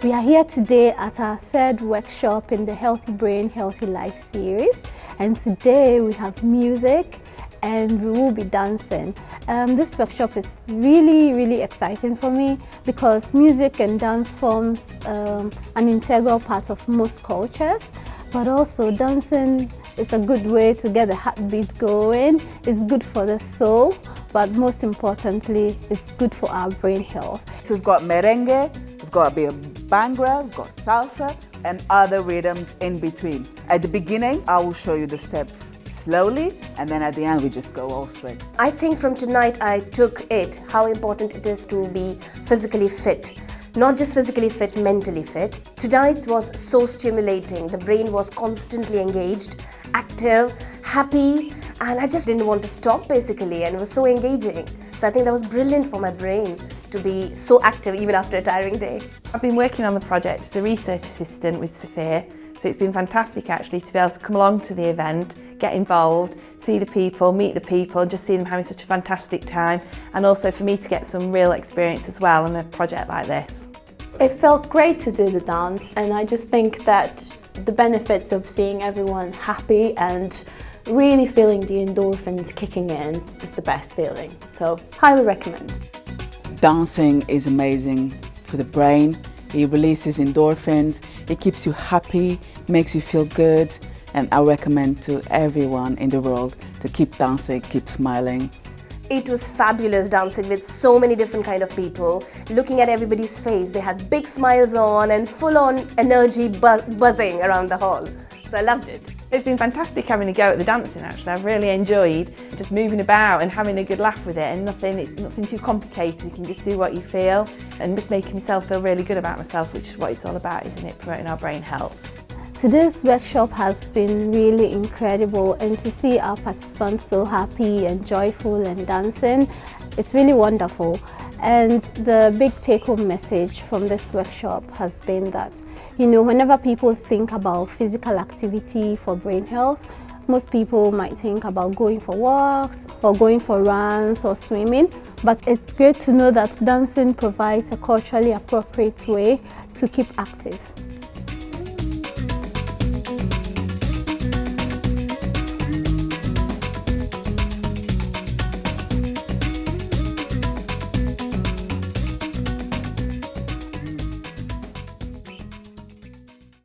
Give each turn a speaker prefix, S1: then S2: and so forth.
S1: We are here today at our third workshop in the Healthy Brain, Healthy Life series, and today we have music and we will be dancing. This workshop is really exciting for me because music and dance forms an integral part of most cultures, but also dancing is a good way to get the heartbeat going. It's good for the soul, but most importantly, it's good for our brain health.
S2: So we've got merengue, we've got a bit of bhangra, we've got salsa, and other rhythms in between. At the beginning, I will show you the steps slowly, and then at the end, we just go all straight.
S3: I think from tonight, I took it, how important it is to be physically fit. Not just physically fit, mentally fit. Tonight was so stimulating. The brain was constantly engaged, active, happy, and I just didn't want to stop basically, and it was so engaging. So I think that was brilliant for my brain to be so active even after a tiring day.
S4: I've been working on the project as a research assistant with Sophia, so it's been fantastic actually to be able to come along to the event, get involved, see the people, meet the people, just see them having such a fantastic time, and also for me to get some real experience as well on a project like this.
S5: It felt great to do the dance, and I just think that the benefits of seeing everyone happy and really feeling the endorphins kicking in is the best feeling. So, highly recommend.
S2: Dancing is amazing for the brain. It releases endorphins, it keeps you happy, makes you feel good, and I recommend to everyone in the world to keep dancing, keep smiling.
S3: It was fabulous dancing with so many different kind of people. Looking at everybody's face, they had big smiles on and full-on energy buzzing around the hall. So I loved it.
S4: It's been fantastic having a go at the dancing actually. I've really enjoyed just moving about and having a good laugh with it, and it's nothing too complicated. You can just do what you feel and just making myself feel really good about myself, which is what it's all about, isn't it? Promoting our brain health.
S1: Today's workshop has been really incredible, and to see our participants so happy and joyful and dancing, it's really wonderful. And the big take-home message from this workshop has been that, whenever people think about physical activity for brain health, most people might think about going for walks or going for runs or swimming, but it's great to know that dancing provides a culturally appropriate way to keep active.